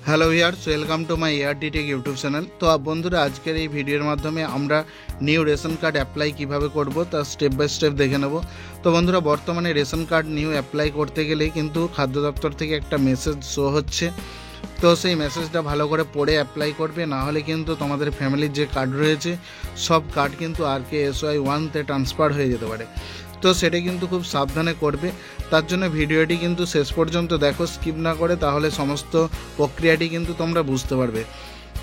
Hello viewers, welcome to my ARTtech YouTube channel. তো বন্ধুরা, আজকের এই ভিডিওর মাধ্যমে আমরা নিউ রেশন কার্ড অ্যাপ্লাই কিভাবে করব তা স্টেপ বাই স্টেপ দেখে নেব। তো বন্ধুরা, বর্তমানে রেশন কার্ড নিউ অ্যাপ্লাই করতে গেলে কিন্তু খাদ্য দপ্তর থেকে একটা মেসেজ শো হচ্ছে। তো সেই মেসেজটা ভালো করে পড়ে অ্যাপ্লাই করবে, না হলে কিন্তু তোমাদের ফ্যামিলির যে কার্ড রয়েছে সব কার্ড কিন্তু RKSY 1-তে ট্রান্সফার হয়ে যেতে পারে। তো সেটা কিন্তু খুব সাবধানে করবে। তার জন্য ভিডিওটি কিন্তু শেষ পর্যন্ত দেখো, স্কিপ না করে, তাহলে সমস্ত প্রক্রিয়াটি কিন্তু তোমরা বুঝতে পারবে।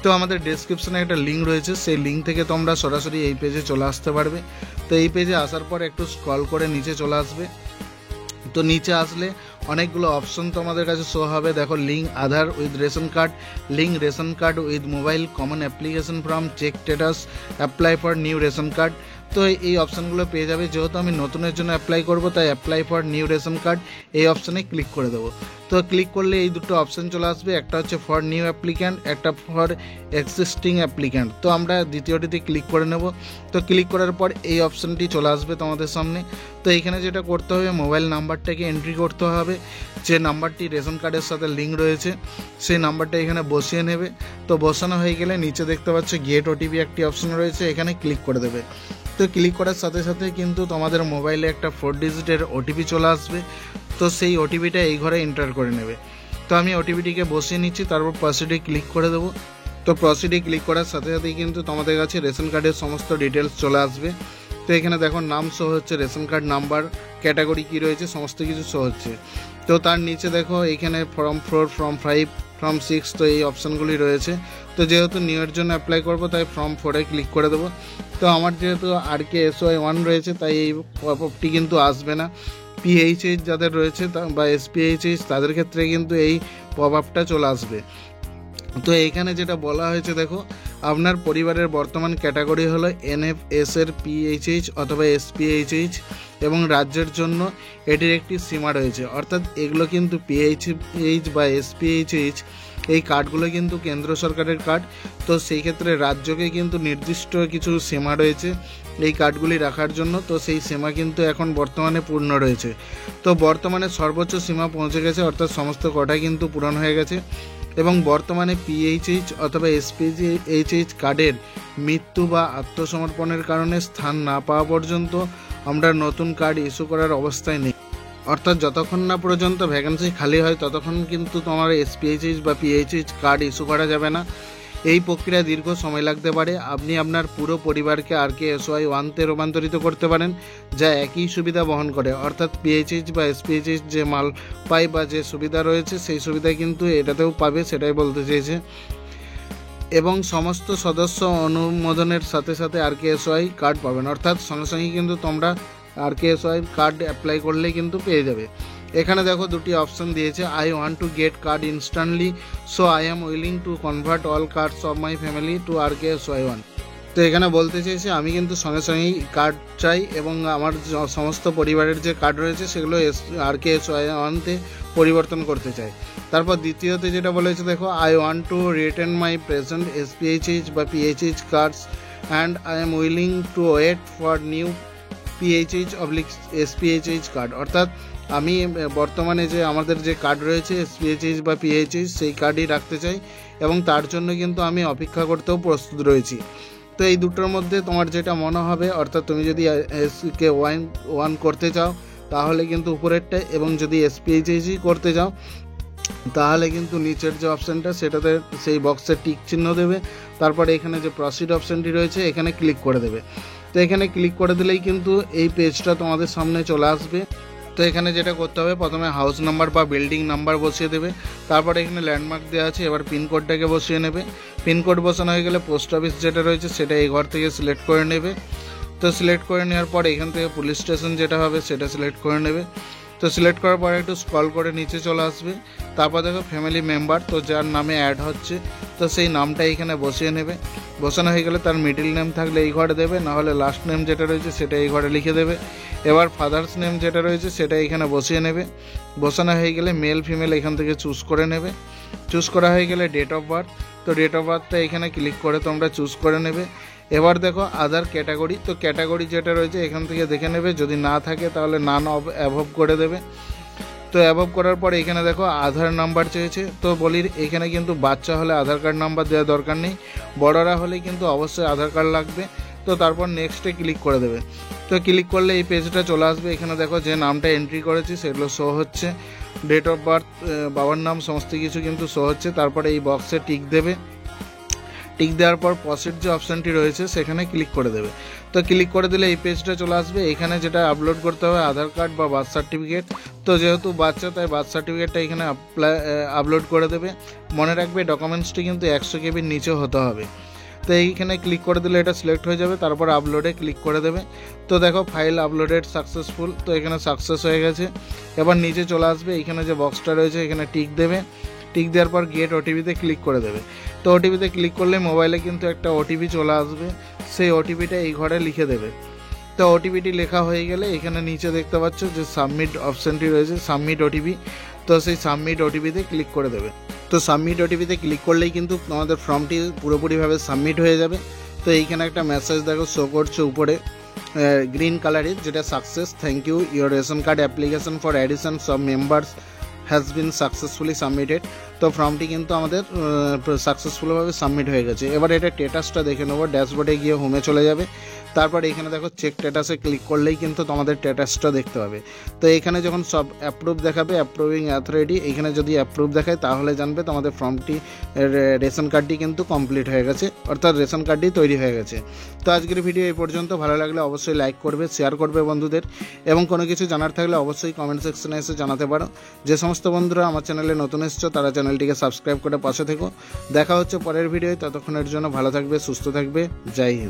তো আমাদের ডেসক্রিপশনে একটা লিঙ্ক রয়েছে, সেই লিঙ্ক থেকে তোমরা সরাসরি এই পেজে চলে আসতে পারবে। তো এই পেজে আসার পর একটু স্ক্রল করে নিচে চলে আসবে। তো নিচে আসলে অনেকগুলো অপশন তোমাদের কাছে শো হবে। দেখো, link Aadhaar with ration card, link ration card with mobile, common application form, check status, apply for new ration card. তো এই অপশানগুলো পেয়ে যাবে। যেহেতু আমি নতুনের জন্য অ্যাপ্লাই করব, তাই apply for new ration card এই অপশানে ক্লিক করে দেবো। তো ক্লিক করলে এই দুটো অপশান চলে আসবে, একটা হচ্ছে ফর নিউ অ্যাপ্লিক্যান্ট, একটা ফর এক্সিস্টিং অ্যাপ্লিক্যান্ট। তো আমরা দ্বিতীয়টিতে ক্লিক করে নেব। তো ক্লিক করার পর এই অপশানটি চলে আসবে তোমাদের সামনে। তো এইখানে যেটা করতে হবে, মোবাইল নাম্বারটাকে এন্ট্রি করতে হবে। যে নাম্বারটি রেশন কার্ডের সাথে লিঙ্ক রয়েছে সেই নাম্বারটা এখানে বসিয়ে নেবে। তো বসানো হয়ে গেলে নিচে দেখতে পাচ্ছ গেট ওটিপি একটি অপশন রয়েছে, এখানে ক্লিক করে দেবে। তো ক্লিক করার সাথে সাথে কিন্তু তোমাদের মোবাইলে একটা 4 ডিজিটের ওটিপি চলে আসবে। তো সেই ওটিপিটা এই ঘরে এন্টার করে নেবে। তো আমি ওটিপিটিকে বসিয়ে নিচ্ছি, তারপর প্রসিডে ক্লিক করে দেবো। তো প্রসিডে ক্লিক করার সাথে সাথেই কিন্তু তোমাদের কাছে রেশন কার্ডের সমস্ত ডিটেলস চলে আসবে। তো এখানে দেখো, নাম শো হচ্ছে, রেশন কার্ড নাম্বার, ক্যাটাগরি কী রয়েছে সমস্ত কিছু শো হচ্ছে। তো তার নিচে দেখো এখানে ফর্ম 4, ফর্ম 5, ফর্ম 6, তো এই অপশানগুলি রয়েছে। তো যেহেতু নিউয়ের জন্য অ্যাপ্লাই করবো, তাই ফর্ম 4-এ ক্লিক করে দেবো। তো আমার যেহেতু RKSY 1 রয়েছে, তাই এই পপআপটি কিন্তু আসবে না। PHH যাদের রয়েছে বা SPHH তাদের ক্ষেত্রে কিন্তু এই পপআপটা চলে আসবে। তো এইখানে যেটা বলা হয়েছে দেখো, আপনার পরিবারের বর্তমান ক্যাটাগরি হলো NFS এর PHH অথবা SPHH এবং রাজ্যের জন্য এটির একটি সীমা রয়েছে। অর্থাৎ এগুলো কিন্তু PHH বা SPHH এই কার্ডগুলো কিন্তু কেন্দ্র সরকারের কার্ড। তো সেই ক্ষেত্রে রাজ্যকে কিন্তু নির্দিষ্ট কিছু সীমা রয়েছে এই কার্ডগুলি রাখার জন্য। তো সেই সীমা কিন্তু এখন বর্তমানে পূর্ণ রয়েছে। তো বর্তমানে সর্বোচ্চ সীমা পৌঁছে গেছে, অর্থাৎ সমস্ত কটাই কিন্তু পূরণ হয়ে গেছে। এবং বর্তমানে PHH অথবা SPHH কার্ডের মৃত্যু বা আত্মসমর্পণের কারণে স্থান না পাওয়া পর্যন্ত আমরা নতুন কার্ড ইস্যু করার অবস্থায় নেই। অর্থাৎ যতক্ষণ না পর্যন্ত ভ্যাকেন্সি খালি হয় ততক্ষণ কিন্তু তোমার SPHH বা PHH কার্ড ইস্যু করা যাবে না। এই প্রক্রিয়া দীর্ঘ সময় লাগতে পারে। আপনি আপনার পুরো পরিবারকে RKSY 1-তে রূপান্তরিত করতে পারেন, যা একই সুবিধা বহন করে। অর্থাৎ PHH বা SPHH যে মাল পায় বা যে সুবিধা রয়েছে সেই সুবিধা কিন্তু এটাতেও পাবে, সেটাই বলতে চেয়েছে। এবং সমস্ত সদস্য অনুমোদনের সাথে সাথে RKSY কার্ড পাবেন। অর্থাৎ সঙ্গে সঙ্গে কিন্তু তোমরা RKSY কার্ড অ্যাপ্লাই করলেই কিন্তু পেয়ে যাবে। এখানে দেখো দুটি অপশন দিয়েছে, I want to get card instantly, so I am willing to convert all cards of my family to RKSY 1। তো এখানে বলতে চেয়েছে আমি কিন্তু সঙ্গে সঙ্গেই কার্ড চাই এবং আমার সমস্ত পরিবারের যে কার্ড রয়েছে সেগুলো RKSY 1-তে পরিবর্তন করতে চাই। তারপর দ্বিতীয়তে যেটা বলেছে দেখো, I want to retain my present SPHH বা PHH cards and I am willing to wait for new PHH/SPHH card. অর্থাৎ আমি বর্তমানে যে আমাদের যে কার্ড রয়েছে SPHH বা PHH সেই কার্ডই রাখতে চাই এবং তার জন্য কিন্তু আমি অপেক্ষা করতেও প্রস্তুত রয়েছি। তো এই দুটোর মধ্যে তোমার যেটা মনে হবে, অর্থাৎ তুমি যদি SK1 করতে চাও তাহলে কিন্তু উপরেরটা, এবং যদি SPHH করতে চাও তাহলে কিন্তু নিচের যে অপশানটা সেটাতে সেই বক্সে টিক চিহ্ন দেবে। তারপরে এখানে যে প্রসিড অপশানটি রয়েছে এখানে ক্লিক করে দেবে। তো এখানে ক্লিক করে দিলেই কিন্তু এই পেজটা তোমাদের সামনে চলে আসবে। তো এখানে যেটা করতে হবে, প্রথমে হাউস নাম্বার বা বিল্ডিং নাম্বার বসিয়ে দেবে। তারপরে এখানে ল্যান্ডমার্ক দেওয়া আছে, এবার পিনকোডটাকে বসিয়ে নেবে। পিনকোড বসানো হয়ে গেলে পোস্ট অফিস যেটা রয়েছে সেটা এই ঘর থেকে সিলেক্ট করে নেবে। তো সিলেক্ট করে নেওয়ার পর এখান থেকে পুলিশ স্টেশন যেটা হবে সেটা সিলেক্ট করে নেবে। তো সিলেক্ট করার পরে একটু স্ক্রল করে নিচে চলে আসবে। তারপর দেখো ফ্যামিলি মেম্বার, তো যার নামে অ্যাড হচ্ছে তো সেই নামটা এখানে বসিয়ে নেবে। বসানো হয়ে গেলে তার মিডল নেম থাকলে এই ঘরে দেবে, না হলে লাস্ট নেম যেটা রয়েছে সেটা এই ঘরে লিখে দেবে। এবার ফাদার্স নেম যেটা রয়েছে সেটা এখানে বসিয়ে নেবে। বসানো হয়ে গেলে মেল ফিমেল এখান থেকে চুজ করে নেবে। চুজ করা হয়ে গেলে ডেট অফ বার্থ, তো ডেট অফ বার্থটা এখানে ক্লিক করে তোমরা চুজ করে নেবে। এবার দেখো আদার ক্যাটাগরি, তো ক্যাটাগরি যেটা রয়েছে এখান থেকে দেখে নেবে, যদি না থাকে তাহলে নান অ্যাভব করে দেবে। তো অ্যাবভ করার পর এখানে দেখো আধার নাম্বার চেয়েছে। তো বলি এখানে কিন্তু বাচ্চা হলে আধার কার্ড নাম্বার দেওয়ার দরকার নেই, বড়রা হলে কিন্তু অবশ্যই আধার কার্ড লাগবে। তো তারপর নেক্সটে ক্লিক করে দেবে। তো ক্লিক করলে এই পেজটা চলে আসবে। এখানে দেখো যে নামটা এন্ট্রি করেছি সেগুলো শো হচ্ছে, ডেট অফ বার্থ, বাবার নাম সমস্ত কিছু কিন্তু শো হচ্ছে। তারপরে এই বক্সে টিক দেবে। টিক দেওয়ার পর প্রসিড যে অপশানটি রয়েছে সেখানে ক্লিক করে দেবে। তো ক্লিক করে দিলে এই পেজটা চলে আসবে। এখানে যেটা আপলোড করতে হবে আধার কার্ড বা বার্থ সার্টিফিকেট। তো যেহেতু বাচ্চা তাই বার্থ সার্টিফিকেটটা এখানে আপলোড করে দেবে। মনে রাখবে ডকুমেন্টসটি কিন্তু 100 কেবির নিচে হতে হবে। তো এইখানে ক্লিক করে দিলে এটা সিলেক্ট হয়ে যাবে। তারপর আপলোডে ক্লিক করে দেবে। তো দেখো ফাইল আপলোডেড সাকসেসফুল। তো এখানে সাকসেস হয়ে গেছে। এবার নিচে চলে আসবে, এখানে যে বক্সটা রয়েছে এখানে টিক দেবে। টিক দেওয়ার পর গেট ওটিপিতে ক্লিক করে দেবে। তো ওটিপিতে ক্লিক করলে মোবাইলে কিন্তু একটা ওটিপি চলে আসবে, সেই ওটিপিটা এই ঘরে লিখে দেবে। তো ওটিপিটি লেখা হয়ে গেলে এখানে নিচে দেখতে পাচ্ছ যে সাবমিট অপশানটি রয়েছে, সাবমিট ওটিপি। তো সেই সাবমিট ওটিপিতে ক্লিক করে দেবে। তো সাবমিট ওটিপিতে ক্লিক করলেই কিন্তু তোমাদের ফর্মটি পুরোপুরিভাবে সাবমিট হয়ে যাবে। তো এইখানে একটা মেসেজ দেখো শো করছে উপরে গ্রিন কালারের, যেটা success, thank you, your ration card application for addition of members has been successfully submitted. তো ফর্মটি কিন্তু আমাদের সাকসেসফুলভাবে সাবমিট হয়ে গেছে। এবার এটা স্ট্যাটাসটা দেখে নেবো। ড্যাশবোর্ডে গিয়ে হোমে চলে যাবে। তারপর এখানে দেখো চেক স্ট্যাটাসে ক্লিক করলেই কিন্তু তোমাদের স্ট্যাটাসটা দেখতে পাবে। তো এখানে যখন সব অ্যাপ্রুভ দেখাবে, অ্যাপ্রুভিং অথরিটি, এখানে যদি অ্যাপ্রুভ দেখায় তাহলে জানবে তোমাদের ফর্মটি রেশন কার্ডটি কিন্তু কমপ্লিট হয়ে গেছে, অর্থাৎ রেশন কার্ডটি তৈরি হয়ে গেছে। তো আজকের ভিডিও এই পর্যন্ত। ভালো লাগলে অবশ্যই লাইক করবে, শেয়ার করবে বন্ধুদের, এবং কোনো কিছু জানার থাকলে অবশ্যই কমেন্ট সেকশনে এসে জানাতে পারো। যে সমস্ত বন্ধুরা আমার চ্যানেলে নতুন এসেছো তারা চ্যানেলটিকে সাবস্ক্রাইব করে পাশে থেকো। দেখা হচ্ছে পরের ভিডিওয়। ততক্ষণের জন্য ভালো থাকবে, সুস্থ থাকবে। জয় হিন্দ।